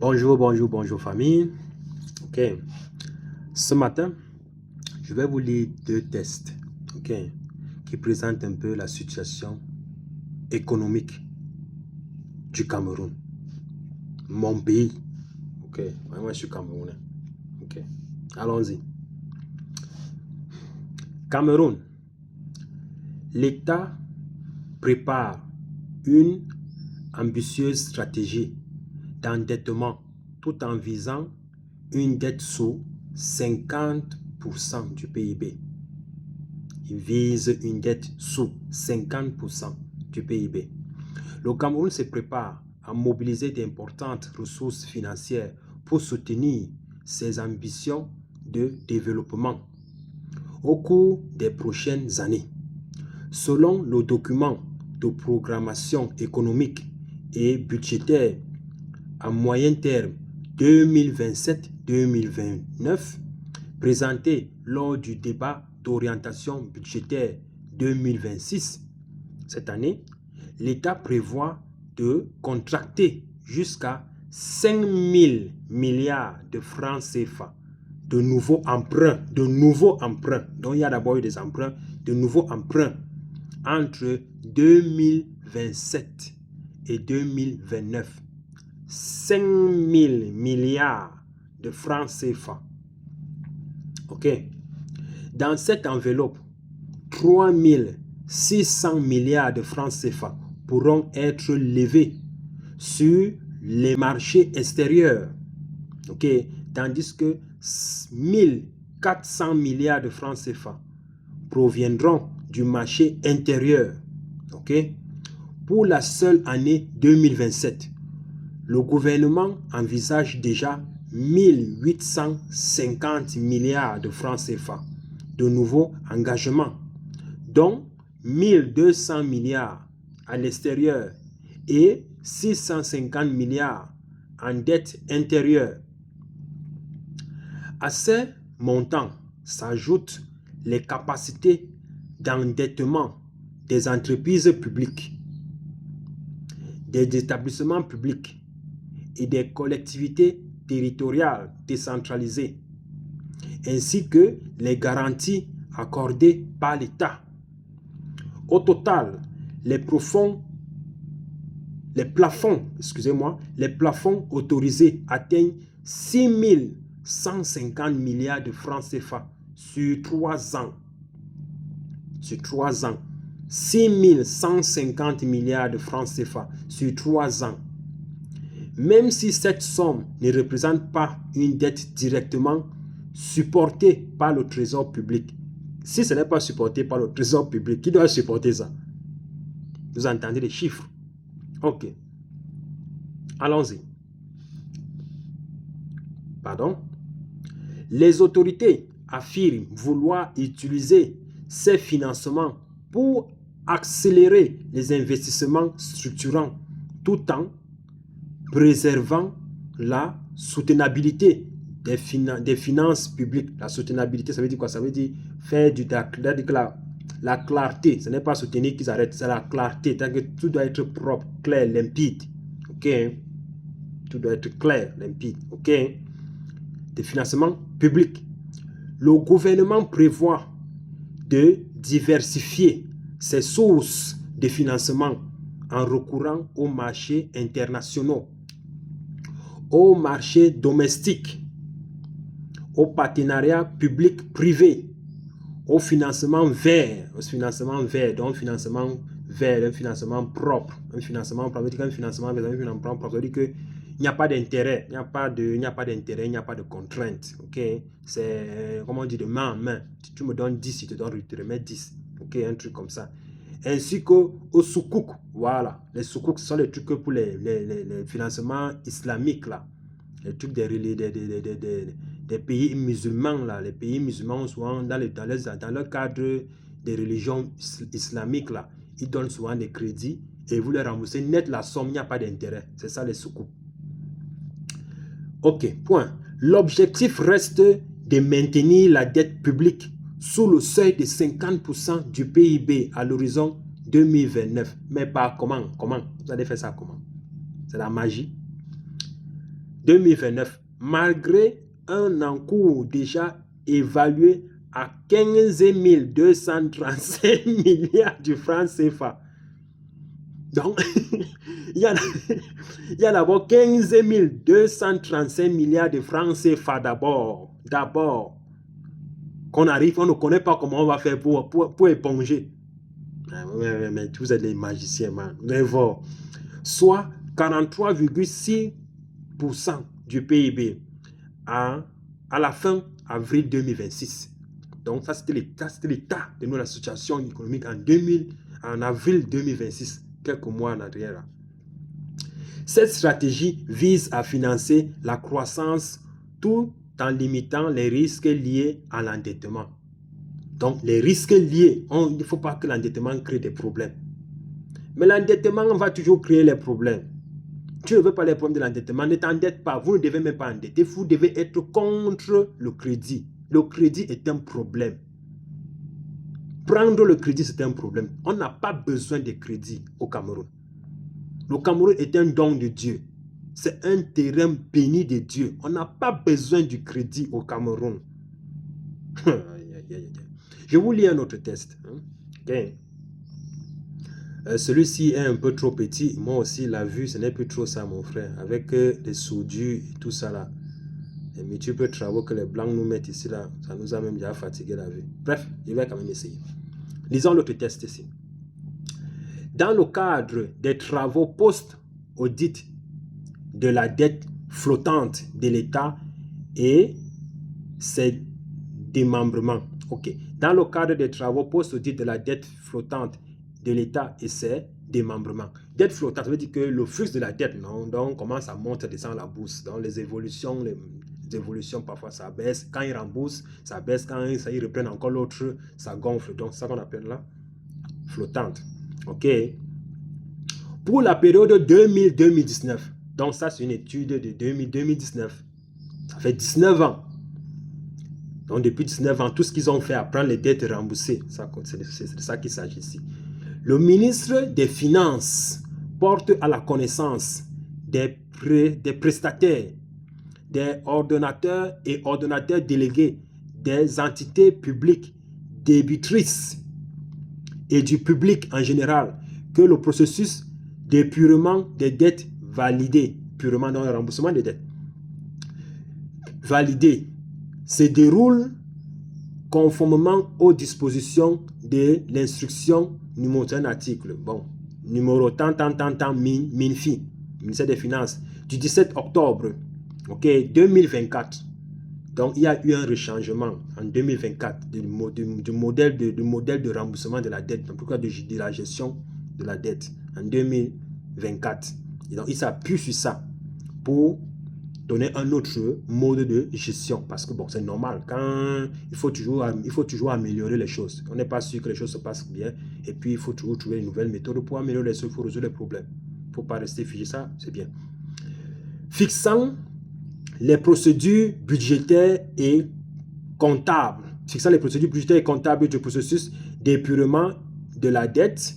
Bonjour famille. Ok. Ce matin, je vais vous lire deux tests, ok, qui présentent un peu la situation économique du Cameroun, mon pays. Ok. Moi, je suis camerounais. Ok. Allons-y. Cameroun. L'État prépare une ambitieuse stratégie d'endettement tout en visant une dette sous 50% du PIB. Il vise une dette sous 50% du PIB. Le Cameroun se prépare à mobiliser d'importantes ressources financières pour soutenir ses ambitions de développement au cours des prochaines années. Selon le document de programmation économique et budgétaire à moyen terme 2027-2029, présenté lors du débat d'orientation budgétaire 2026, cette année, l'État prévoit de contracter jusqu'à 5 000 milliards de francs CFA de nouveaux emprunts, donc il y a d'abord eu des emprunts, de nouveaux emprunts entre 2027 et 2029. 5 000 milliards de francs CFA. Ok. Dans cette enveloppe, 3 600 milliards de francs CFA pourront être levés sur les marchés extérieurs. Ok. Tandis que 1 400 milliards de francs CFA proviendront du marché intérieur. Ok. Pour la seule année 2027, le gouvernement envisage déjà 1 850 milliards de francs CFA de nouveaux engagements, dont 1 200 milliards à l'extérieur et 650 milliards en dette intérieure. À ces montants s'ajoutent les capacités d'endettement des entreprises publiques, des établissements publics et des collectivités territoriales décentralisées, ainsi que les garanties accordées par l'État. Au total, les plafonds autorisés atteignent 6 150 milliards de francs CFA sur 3 ans. Sur 3 ans. 6 150 milliards de francs CFA sur 3 ans. Même si cette somme ne représente pas une dette directement supportée par le trésor public, si ce n'est pas supporté par le trésor public, qui doit supporter ça? Vous entendez les chiffres? Ok. Allons-y. Pardon? Les autorités affirment vouloir utiliser ces financements pour accélérer les investissements structurants tout en préservant la soutenabilité des finances publiques. La soutenabilité, ça veut dire quoi? Ça veut dire faire la clarté. Ce n'est pas soutenir qu'ils arrêtent, c'est la clarté. Que tout doit être propre, clair, limpide. Ok? Tout doit être clair, limpide. Ok? Des financements publics. Le gouvernement prévoit de diversifier ses sources de financement en recourant aux marchés internationaux, aux marchés domestiques, au partenariat public-privé, au financement vert, donc financement vert, un financement propre, un financement propre, ça veut dire que il n'y a pas d'intérêt, il n'y a pas d'intérêt, il n'y a pas de contrainte, ok? C'est, comment on dit, de main en main. Si tu me donnes 10, je te remets 10, ok? Un truc comme ça. Ainsi qu'au soukouk, voilà. Les soukouks, ce sont les trucs pour les financements islamiques, là. Les trucs des pays musulmans, là. Les pays musulmans, souvent, dans le cadre des religions islamiques, là, ils donnent souvent des crédits et vous les remboursez net la somme, il n'y a pas d'intérêt. C'est ça les soukouks. Ok, point. L'objectif reste de maintenir la dette publique sous le seuil de 50% du PIB à l'horizon 2029. Mais pas comment? Vous allez faire ça comment? C'est la magie. 2029, malgré un encours déjà évalué à 15 235 milliards de francs CFA. Donc, il y a d'abord 15 235 milliards de francs CFA d'abord. Qu'on arrive, on ne connaît pas comment on va faire pour éponger. Mais vous êtes des magiciens, man. Soit 43,6% du PIB à la fin avril 2026. Donc, ça, c'était l'état de notre situation économique en avril 2026, quelques mois en arrière. Cette stratégie vise à financer la croissance tout en limitant les risques liés à l'endettement. Donc, les risques liés, il ne faut pas que l'endettement crée des problèmes. Mais l'endettement va toujours créer les problèmes. Tu ne veux pas les problèmes de l'endettement, ne t'endette pas. Vous ne devez même pas endetter, vous devez être contre le crédit. Le crédit est un problème. Prendre le crédit, c'est un problème. On n'a pas besoin de crédit au Cameroun. Le Cameroun est un don de Dieu. C'est un terrain béni de Dieu. On n'a pas besoin du crédit au Cameroun. Je vous lis un autre test. Okay. Celui-ci est un peu trop petit. Moi aussi, la vue, ce n'est plus trop ça, mon frère. Avec les soudures et tout ça là. Les multiples travaux que les blancs nous mettent ici là, ça nous a même déjà fatigué la vue. Bref, je vais quand même essayer. Lisons l'autre test ici. Dans le cadre des travaux post-audit de la dette flottante de l'État et ses démembrements. Ok. Dans le cadre des travaux post-audit de la dette flottante de l'État et ses démembrements. Dette flottante, ça veut dire que le flux de la dette, non, donc commence à monter, descendre la bourse. Donc les évolutions, parfois ça baisse. Quand ils remboursent, ça baisse. Quand ils reprennent encore l'autre, ça gonfle. Donc c'est ça qu'on appelle là flottante. Ok. Pour la période 2000-2019, donc ça c'est une étude de 2019. Ça fait 19 ans. Donc depuis 19 ans, tout ce qu'ils ont fait à prendre les dettes remboursées, c'est de ça qu'il s'agit ici. Le ministre des Finances porte à la connaissance des prestataires, des ordonnateurs et ordonnateurs délégués, des entités publiques débitrices et du public en général que le processus d'épurement des dettes validées, purement dans le remboursement des dettes, validées, se déroule conformément aux dispositions de l'instruction numéro un article, bon, numéro tant, MINFI, ministère des Finances, du 17 octobre, ok, 2024. Donc, il y a eu un rechangement en 2024 du modèle de remboursement de la dette, en tout cas de la gestion de la dette en 2024. Et donc, il s'appuie sur ça pour donner un autre mode de gestion. Parce que, bon, c'est normal. Quand il faut toujours améliorer les choses. On n'est pas sûr que les choses se passent bien. Et puis, il faut toujours trouver une nouvelle méthode pour améliorer les choses, il faut résoudre les problèmes. Il ne faut pas rester figé, ça, c'est bien. Fixant les procédures budgétaires et comptables. Fixant les procédures budgétaires et comptables du processus d'épurement de la dette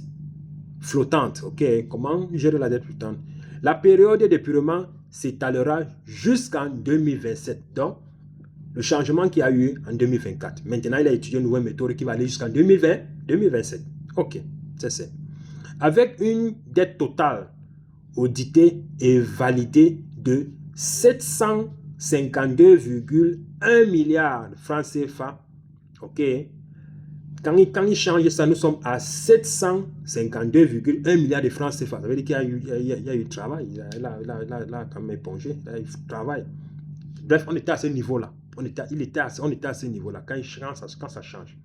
flottante. Ok, comment gérer la dette flottante? La période d'épurement s'étalera jusqu'en 2027. Donc, le changement qu'il y a eu en 2024. Maintenant, il a étudié une nouvelle méthode qui va aller jusqu'en 2027. Ok, c'est ça. Avec une dette totale auditée et validée de 752,1 milliards de francs CFA. Ok. Quand il change ça, nous sommes à 752,1 milliards de francs CFA. Ça veut dire qu'il y a eu travail. Il a quand même épongé. Il a eu travail. Bref, on était à ce niveau-là. On était à ce niveau-là quand ça change.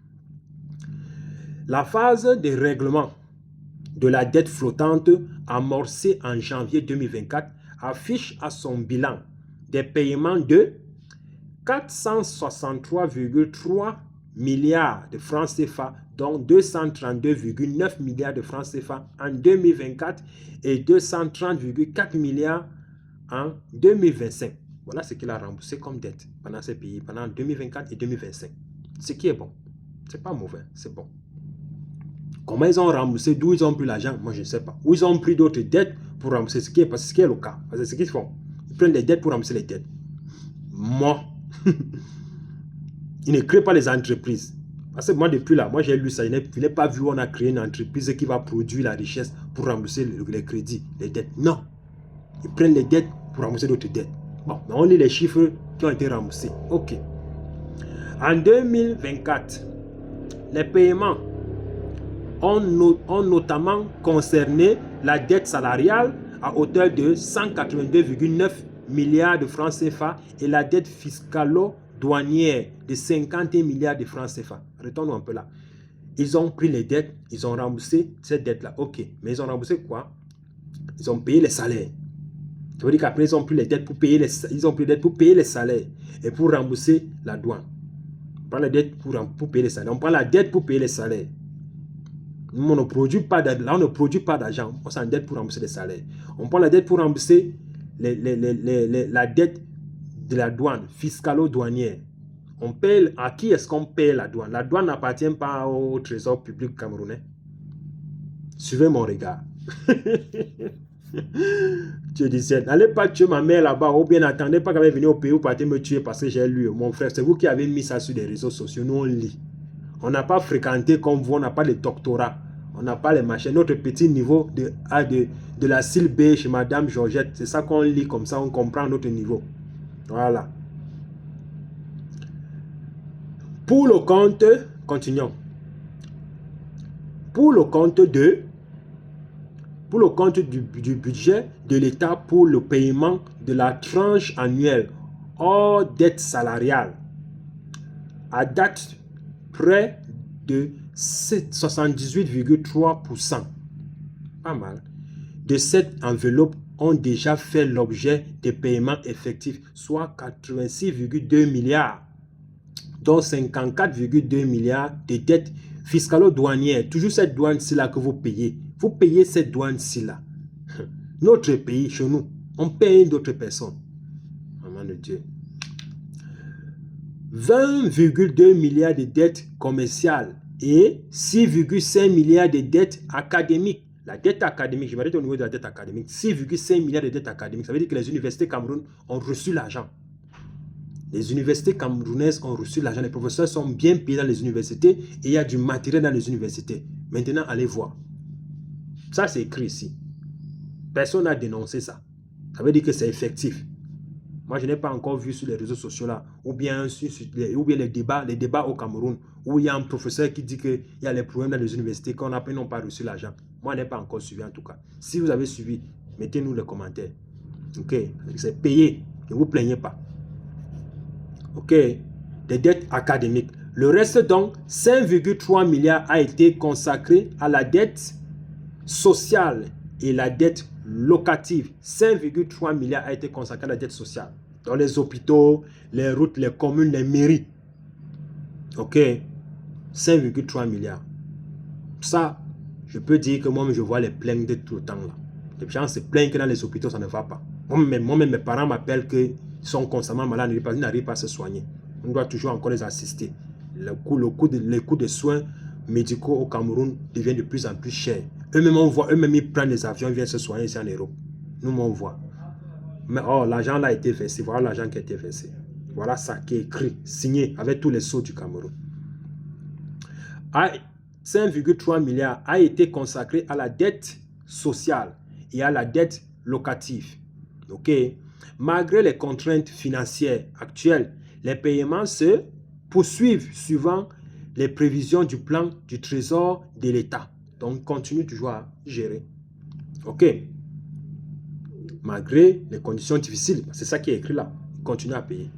La phase de règlement de la dette flottante amorcée en janvier 2024 affiche à son bilan des paiements de 463,3 milliards de francs CFA, dont 232,9 milliards de francs CFA en 2024 et 230,4 milliards en 2025. Voilà ce qu'il a remboursé comme dette pendant ces pays, pendant 2024 et 2025. Ce qui est bon. C'est pas mauvais, c'est bon. Comment ils ont remboursé, d'où ils ont pris l'argent, moi je ne sais pas. Où ils ont pris d'autres dettes pour rembourser, ce qui est le cas. Parce que c'est ce qu'ils font. prennent les dettes pour rembourser les dettes. Moi, ils ne créent pas les entreprises. Parce que moi, depuis là, moi j'ai lu ça, je n'ai pas vu où on a créé une entreprise qui va produire la richesse pour rembourser les crédits, les dettes. Non. Ils prennent les dettes pour rembourser d'autres dettes. Bon, mais on lit les chiffres qui ont été remboursés. Ok. En 2024, les paiements ont notamment concerné la dette salariale à hauteur de 182,9 milliards de francs CFA et la dette fiscalo-douanière de 51 milliards de francs CFA. Retournons un peu là. Ils ont pris les dettes, ils ont remboursé cette dette-là. Ok, mais ils ont remboursé quoi? Ils ont payé les salaires. Ça veut dire qu'après, ils ont pris les dettes pour payer les salaires et pour rembourser la douane. On prend la dette pour payer les salaires. On prend la dette pour payer les salaires. Nous, on ne produit pas d'argent. On s'endette pour rembourser les salaires. On prend la dette pour rembourser la dette de la douane, fiscalo-douanière. On paye, à qui est-ce qu'on paye la douane? La douane n'appartient pas au trésor public camerounais. Suivez mon regard. Tu disais, n'allez pas tuer ma mère là-bas, ou bien n'attendez pas qu'elle vienne au pays ou partez me tuer parce que j'ai lu. Mon frère, c'est vous qui avez mis ça sur les réseaux sociaux. Nous, on lit. On n'a pas fréquenté comme vous, on n'a pas de doctorat, on n'a pas les machins. Notre petit niveau de la syllabe B chez Madame Georgette, c'est ça qu'on lit comme ça, on comprend notre niveau. Voilà. Pour le compte, continuons. Pour le compte du budget de l'État pour le paiement de la tranche annuelle hors dette salariale, à date, près de 78,3%, pas mal, de cette enveloppe ont déjà fait l'objet de paiements effectifs, soit 86,2 milliards, dont 54,2 milliards de dettes fiscalo-douanières. Toujours cette douane-ci là que vous payez. Vous payez cette douane-ci là. Notre pays, chez nous, on paye d'autres personnes. Maman de Dieu. 20,2 milliards de dettes commerciales et 6,5 milliards de dettes académiques. La dette académique, je vais arrêter au niveau de la dette académique, 6,5 milliards de dettes académiques. Ça veut dire que les universités Cameroun ont reçu l'argent. Les universités camerounaises ont reçu l'argent. Les professeurs sont bien payés dans les universités et il y a du matériel dans les universités. Maintenant, allez voir. Ça, c'est écrit ici. Personne n'a dénoncé ça. Ça veut dire que c'est effectif. Moi, je n'ai pas encore vu sur les réseaux sociaux là, ou bien les débats au Cameroun, où il y a un professeur qui dit qu'il y a les problèmes dans les universités, qu'on n'ont pas reçu l'argent. Moi, je n'ai pas encore suivi en tout cas. Si vous avez suivi, mettez-nous les commentaires. Ok, c'est payé, ne vous plaignez pas. Ok, des dettes académiques. Le reste donc, 5,3 milliards a été consacré à la dette sociale et la dette locative. 5,3 milliards a été consacré à la dette sociale. Dans les hôpitaux, les routes, les communes, les mairies. Ok. 5,3 milliards. Ça, je peux dire que moi-même, je vois les plaintes de tout le temps là. Les gens se plaignent que dans les hôpitaux, ça ne va pas. Moi-même, mes parents m'appellent qu'ils sont constamment malades, ils n'arrivent pas à se soigner. On doit toujours encore les assister. Les coûts de soins médicaux au Cameroun deviennent de plus en plus chers. Eux-mêmes, on voit, eux-mêmes, ils prennent les avions, ils viennent se soigner ici en Europe. Nous, on voit. Mais oh, l'argent là a été versé. Voilà l'argent qui a été versé. Voilà ça qui est écrit, signé avec tous les sceaux du Cameroun. 5,3 milliards a été consacré à la dette sociale et à la dette locative. Ok. Malgré les contraintes financières actuelles, les paiements se poursuivent suivant les prévisions du plan du trésor de l'État. Donc, continue toujours à gérer. Ok. Malgré les conditions difficiles, c'est ça qui est écrit là, continue à payer.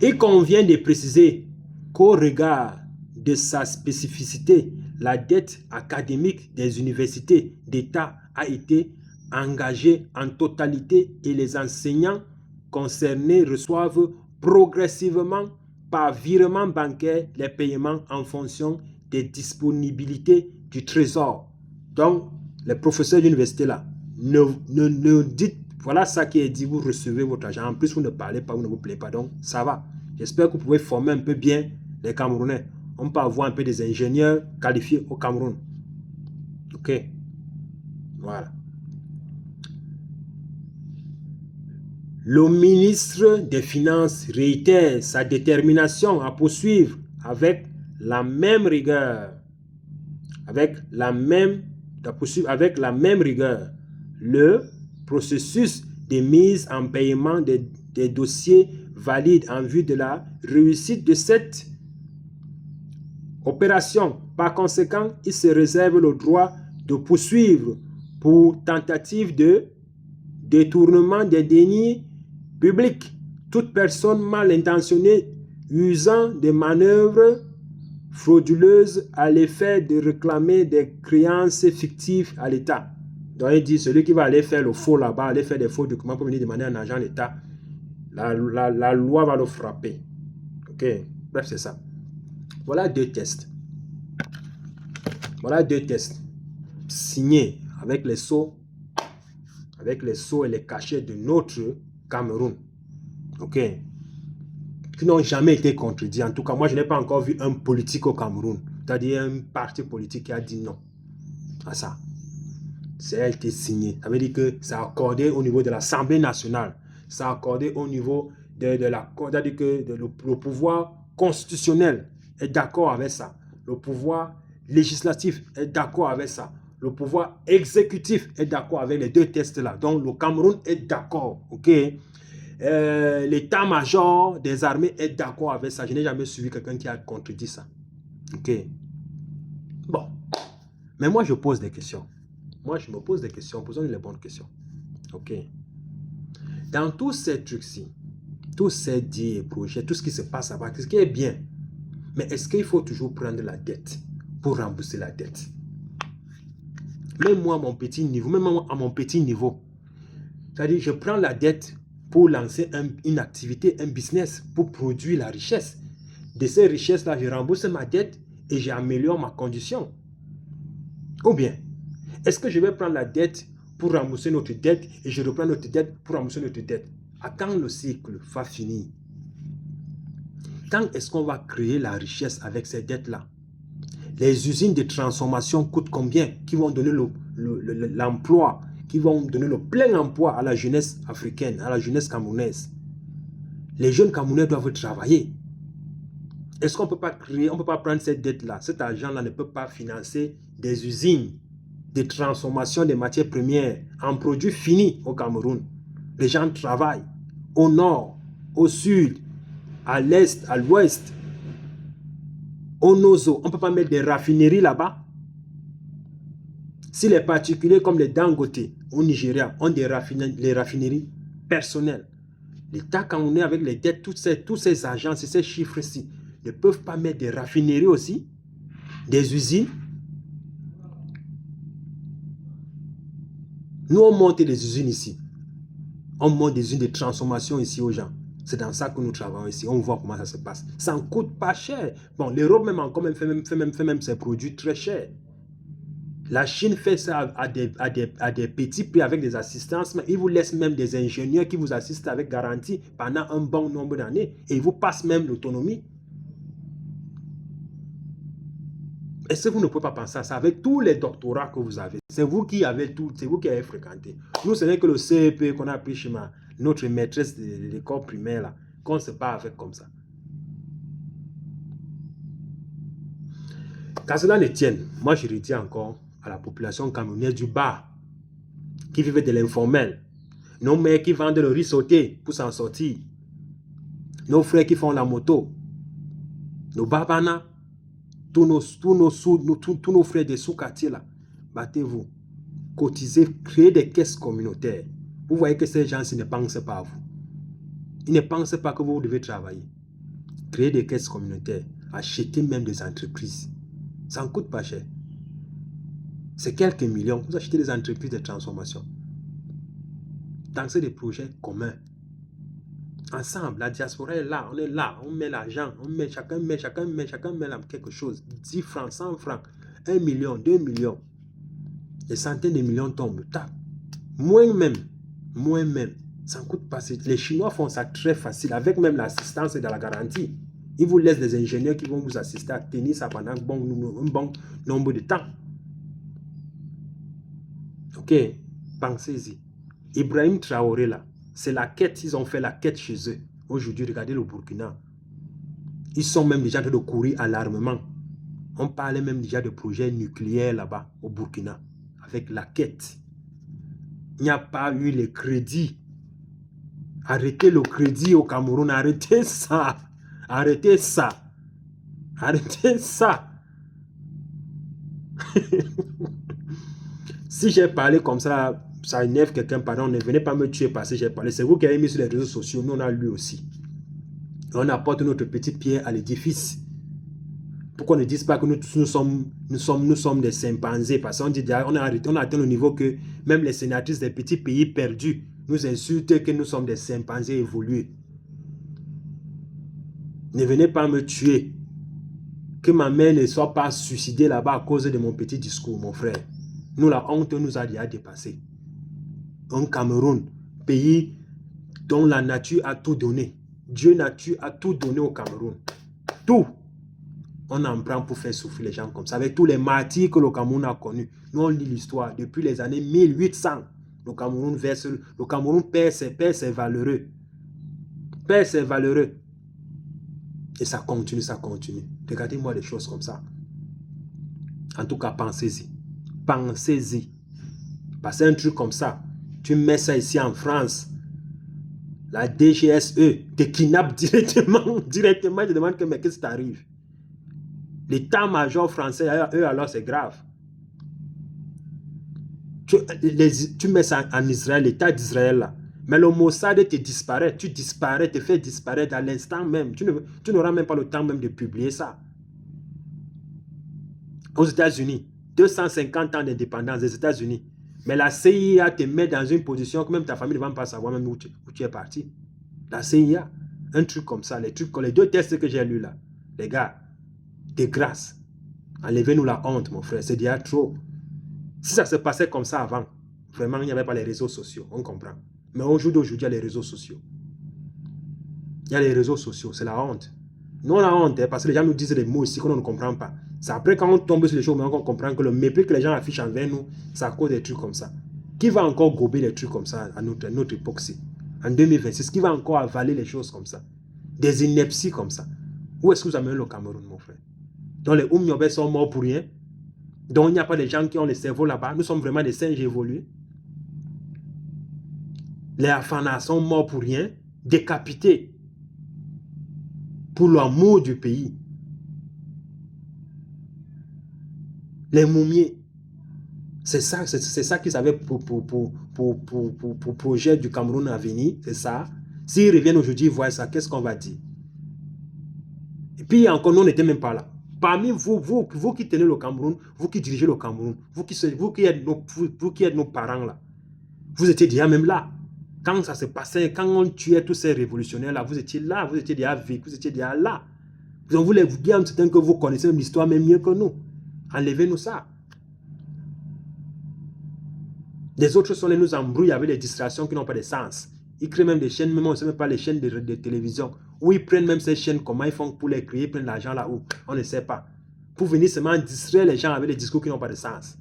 Il convient de préciser qu'au regard de sa spécificité, la dette académique des universités d'État a été engagée en totalité et les enseignants concernés reçoivent progressivement par virement bancaire les paiements en fonction des disponibilités du trésor. Donc, les professeurs d'université là, ne dites, voilà ça qui est dit, vous recevez votre argent. En plus, vous ne parlez pas, vous ne vous plaignez pas. Donc, ça va. J'espère que vous pouvez former un peu bien les Camerounais. On peut avoir un peu des ingénieurs qualifiés au Cameroun. Ok. Voilà. Le ministre des Finances réitère sa détermination à poursuivre avec la même rigueur, le processus de mise en paiement des dossiers valides en vue de la réussite de cette opération. Par conséquent, il se réserve le droit de poursuivre pour tentative de détournement des deniers publics toute personne mal intentionnée usant de manœuvres frauduleuses à l'effet de réclamer des créances fictives à l'État. Donc il dit, celui qui va aller faire le faux là-bas, aller faire des faux documents pour venir demander un argent à l'État, la loi va le frapper. Ok, bref, c'est ça. Voilà deux tests. Voilà deux tests signés avec les sceaux et les cachets de notre Cameroun. Ok, qui n'ont jamais été contredits. En tout cas, moi, je n'ai pas encore vu un politique au Cameroun, c'est-à-dire un parti politique qui a dit non à ça. Ça a été signé. Ça veut dire que c'est accordé au niveau de l'Assemblée nationale. C'est accordé au niveau de la... C'est-à-dire que le pouvoir constitutionnel est d'accord avec ça. Le pouvoir législatif est d'accord avec ça. Le pouvoir exécutif est d'accord avec les deux tests-là. Donc, le Cameroun est d'accord. OK? L'état-major des armées est d'accord avec ça. Je n'ai jamais suivi quelqu'un qui a contredit ça. OK? Bon. Mais moi, je pose des questions. Moi, je me pose des questions. Posons les bonnes questions. OK? Dans tous ces trucs-ci, tous ces dits et projets, tout ce qui se passe là-bas, ce qui est bien. Mais est-ce qu'il faut toujours prendre la dette pour rembourser la dette? Même moi, à mon petit niveau, c'est-à-dire, je prends la dette pour lancer une activité, un business, pour produire la richesse. De ces richesses-là, je rembourse ma dette et j'améliore ma condition. Ou bien, est-ce que je vais prendre la dette pour rembourser notre dette et je reprends notre dette pour rembourser notre dette? À quand le cycle va finir? Quand est-ce qu'on va créer la richesse avec ces dettes-là? Les usines de transformation coûtent combien? Qui vont donner l'emploi, qui vont donner le plein emploi à la jeunesse africaine, à la jeunesse camerounaise. Les jeunes Camerounais doivent travailler. Est-ce qu'on ne peut pas créer, on ne peut pas prendre cette dette-là? Cet argent-là ne peut pas financer des usines de transformation des matières premières en produits finis au Cameroun. Les gens travaillent au nord, au sud, à l'est, à l'ouest, au Nozo. On ne peut pas mettre des raffineries là-bas. Si les particuliers comme les Dangote au Nigeria ont des raffineries personnelles, l'État camerounais avec les dettes, tous ces agences, ces chiffres-ci, ne peuvent pas mettre des raffineries aussi, des usines. Nous, on monte des usines ici. On monte des usines de transformation ici aux gens. C'est dans ça que nous travaillons ici. On voit comment ça se passe. Ça ne coûte pas cher. Bon, l'Europe même encore fait même ses produits très chers. La Chine fait ça à des petits prix avec des assistances. Mais ils vous laissent même des ingénieurs qui vous assistent avec garantie pendant un bon nombre d'années. Et ils vous passent même l'autonomie. Est-ce que vous ne pouvez pas penser à ça avec tous les doctorats que vous avez? C'est vous qui avez tout, c'est vous qui avez fréquenté. Nous, ce n'est que le CEP qu'on a pris chez notre maîtresse de l'école primaire là, qu'on se bat avec comme ça. Qu'à cela ne tienne, moi je redis encore à la population camerounaise du bas, qui vivait de l'informel, nos mères qui vendent le riz sauté pour s'en sortir, nos frères qui font la moto, nos babanas, tous nos frères des sous-quartiers là, battez-vous, cotisez, créez des caisses communautaires. Vous voyez que ces gens-ci ne pensent pas à vous. Ils ne pensent pas que vous devez travailler. Créez des caisses communautaires, achetez même des entreprises. Ça ne coûte pas cher. C'est quelques millions. Vous achetez des entreprises de transformation. Lancez des projets communs. Ensemble, la diaspora est là, on met l'argent, chacun met quelque chose. 10 francs, 100 francs, 1 million, 2 millions. Des centaines de millions tombent. Moins même. Ça ne coûte pas. Les Chinois font ça très facile, avec même l'assistance et de la garantie. Ils vous laissent des ingénieurs qui vont vous assister à tenir ça pendant un bon nombre de temps. Ok, pensez-y. Ibrahim Traoré là, C'est la quête, ils ont fait la quête chez eux. Aujourd'hui, regardez le Burkina. Ils sont même déjà en train de courir à l'armement. On parlait même déjà de projets nucléaires là-bas, au Burkina, avec la quête. Il n'y a pas eu le crédit. Arrêtez le crédit au Cameroun, arrêtez ça. Arrêtez ça. Arrêtez ça. Si j'ai parlé comme ça, ça énerve quelqu'un, pardon, ne venez pas me tuer parce que j'ai parlé. C'est vous qui avez mis sur les réseaux sociaux, nous on a lu aussi. On apporte notre petite pierre à l'édifice. Pourquoi ne disent pas que nous sommes des chimpanzés? Parce qu'on dit, on a atteint le niveau que même les sénatrices des petits pays perdus nous insultent que nous sommes des chimpanzés évolués. Ne venez pas me tuer. Que ma mère ne soit pas suicidée là-bas à cause de mon petit discours, mon frère. Nous, la honte nous a déjà dépassé. Un Cameroun, pays dont la nature a tout donné. Dieu nature a tout donné au Cameroun. Tout. On en prend pour faire souffrir les gens comme ça. Avec tous les martyrs que le Cameroun a connus. Nous, on lit l'histoire. Depuis les années 1800, le Cameroun perd ses valeureux. Perd ses valeureux. Et ça continue, ça continue. Regardez-moi des choses comme ça. En tout cas, pensez-y. Pensez-y. Parce qu'un truc comme ça, tu mets ça ici en France, la DGSE te kidnappe directement. Directement, ils te demandent que, mais qu'est-ce qui t'arrive? L'état-major français, eux, alors c'est grave. Tu mets ça en Israël, l'état d'Israël là. Mais le Mossad te disparaît, tu disparais, te fait disparaître à l'instant même. Tu n'auras même pas le temps même de publier ça. Aux États-Unis, 250 ans d'indépendance des États-Unis. Mais la CIA te met dans une position que même ta famille ne va pas savoir même où tu es parti. La CIA, un truc comme ça, les deux tests que j'ai lus là. Les gars, de grâce, enlevez-nous la honte, mon frère, c'est déjà trop. Si ça se passait comme ça avant, vraiment, il n'y avait pas les réseaux sociaux, on comprend. Mais au jour d'aujourd'hui, il y a les réseaux sociaux. Il y a les réseaux sociaux, c'est la honte. Nous, on a honte, hein, parce que les gens nous disent des mots ici qu'on ne comprend pas. C'est après quand on tombe sur les choses, on comprend que le mépris que les gens affichent envers nous, c'est à cause des trucs comme ça. Qui va encore gober des trucs comme ça à notre époque-ci? En 2026, qui va encore avaler les choses comme ça? Des inepties comme ça. Où est-ce que vous amenez le Cameroun, mon frère? Donc les Oumniobé sont morts pour rien. Donc il n'y a pas des gens qui ont le cerveau là-bas. Nous sommes vraiment des singes évolués. Les Afana sont morts pour rien, décapités pour l'amour du pays. Les Moumiers, c'est ça qu'ils avaient pour projet du Cameroun à venir, c'est ça. S'ils reviennent aujourd'hui, ils voient ça, qu'est-ce qu'on va dire? Et puis encore, nous, on n'était même pas là. Parmi vous qui tenez le Cameroun, vous qui dirigez le Cameroun, vous qui êtes nos parents là, vous étiez déjà même là. Quand ça se passait, quand on tuait tous ces révolutionnaires là, vous étiez là, vous étiez déjà vécu, vous étiez déjà là. On voulait vous dire que vous connaissez l'histoire même mieux que nous. Enlevez-nous ça. Les autres sont les nous embrouillent avec des distractions qui n'ont pas de sens. Ils créent même des chaînes, même on ne sait même pas les chaînes de télévision. Où ils prennent même ces chaînes, comment ils font pour les créer, prennent l'argent là où on ne sait pas. Pour venir seulement distraire les gens avec des discours qui n'ont pas de sens.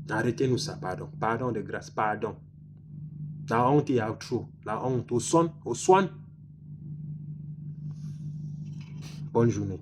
Arrêtez-nous ça, pardon. Pardon de grâce, pardon. La honte est à trop. La honte au soin. Bonne journée.